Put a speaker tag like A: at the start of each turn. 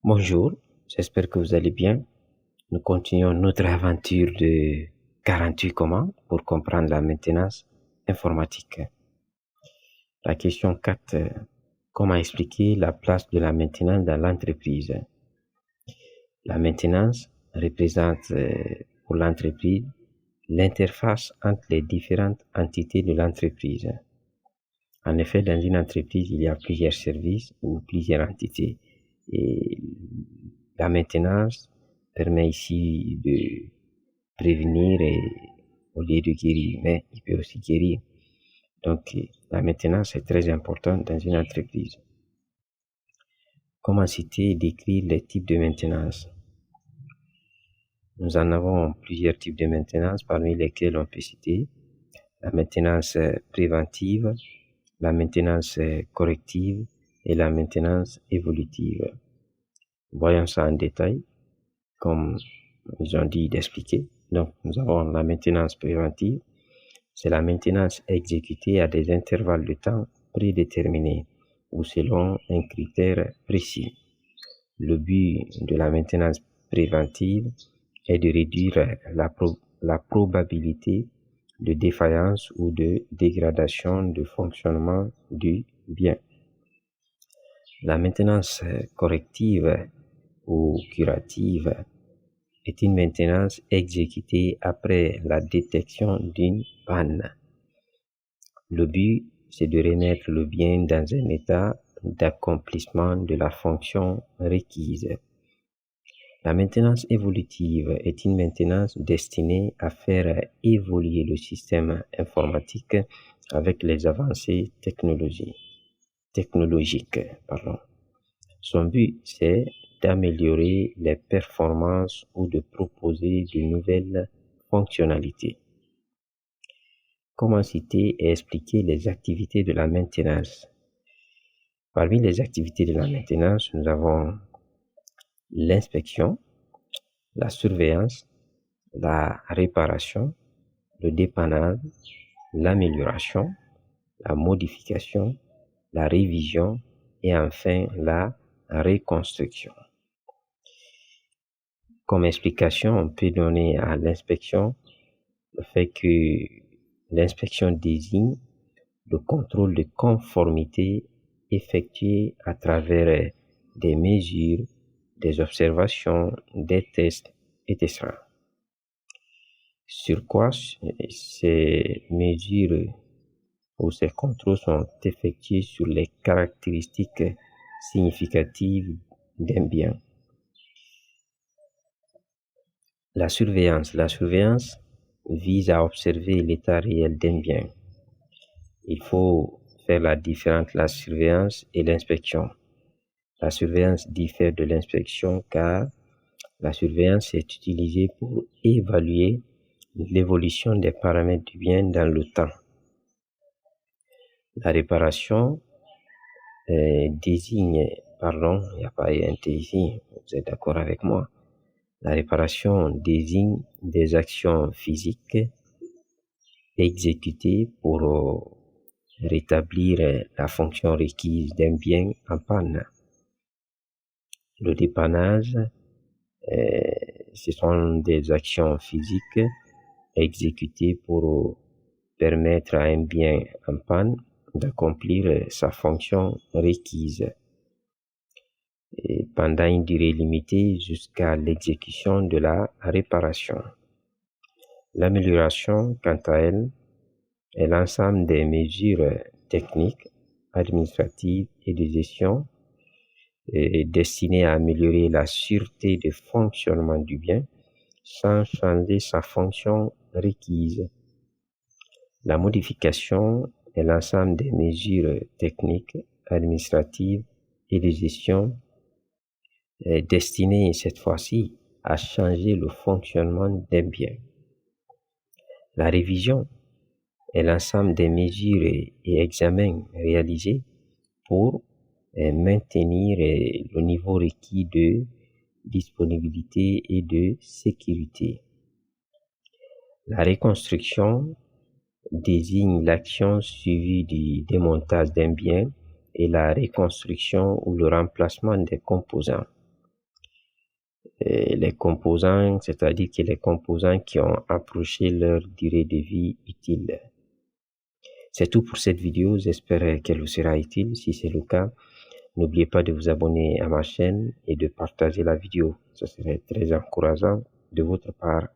A: Bonjour, j'espère que vous allez bien. Nous continuons notre aventure de 48 commandes pour comprendre la maintenance informatique. La question 4, comment expliquer la place de la maintenance dans l'entreprise? La maintenance représente pour l'entreprise l'interface entre les différentes entités de l'entreprise. En effet, dans une entreprise, il y a plusieurs services ou plusieurs entités. Et la maintenance permet ici de prévenir au lieu de guérir, mais il peut aussi guérir. Donc, la maintenance est très importante dans une entreprise. Comment citer et décrire les types de maintenance? Nous en avons plusieurs types de maintenance, parmi lesquels on peut citer la maintenance préventive, la maintenance corrective et la maintenance évolutive. Voyons ça en détail, comme ils ont dit d'expliquer. Donc, nous avons la maintenance préventive. C'est la maintenance exécutée à des intervalles de temps prédéterminés ou selon un critère précis. Le but de la maintenance préventive est de réduire la probabilité de défaillance ou de dégradation de fonctionnement du bien. La maintenance corrective ou curative est une maintenance exécutée après la détection d'une panne. Le but, c'est de remettre le bien dans un état d'accomplissement de la fonction requise. La maintenance évolutive est une maintenance destinée à faire évoluer le système informatique avec les avancées technologiques. Son but, c'est d'améliorer les performances ou de proposer de nouvelles fonctionnalités. Comment citer et expliquer les activités de la maintenance? Parmi les activités de la maintenance, nous avons l'inspection, la surveillance, la réparation, le dépannage, l'amélioration, la modification, la révision et enfin la reconstruction. Comme explication, on peut donner à l'inspection le fait que l'inspection désigne le contrôle de conformité effectué à travers des mesures, des observations, des tests, etc. Sur quoi ces mesures ou ces contrôles sont effectués sur les caractéristiques significatives d'un bien. La surveillance vise à observer l'état réel d'un bien. Il faut faire la différence entre la surveillance et l'inspection. La surveillance diffère de l'inspection car la surveillance est utilisée pour évaluer l'évolution des paramètres du bien dans le temps. La réparation désigne, il n'y a pas un T ici, vous êtes d'accord avec moi? La réparation désigne des actions physiques exécutées pour rétablir la fonction requise d'un bien en panne. Le dépannage, ce sont des actions physiques exécutées pour permettre à un bien en panne d'accomplir sa fonction requise et pendant une durée limitée jusqu'à l'exécution de la réparation. L'amélioration, quant à elle, est l'ensemble des mesures techniques, administratives et de gestion destinées à améliorer la sûreté de fonctionnement du bien sans changer sa fonction requise. La modification est l'ensemble des mesures techniques, administratives et de gestion destinées cette fois-ci à changer le fonctionnement d'un bien. La révision est l'ensemble des mesures et examens réalisés pour maintenir le niveau requis de disponibilité et de sécurité. La reconstruction désigne l'action suivie du démontage d'un bien et la reconstruction ou le remplacement des composants. les composants, c'est-à-dire que les composants qui ont approché leur durée de vie utile. C'est tout pour cette vidéo, j'espère qu'elle vous sera utile. Si c'est le cas, n'oubliez pas de vous abonner à ma chaîne et de partager la vidéo. Ce serait très encourageant de votre part.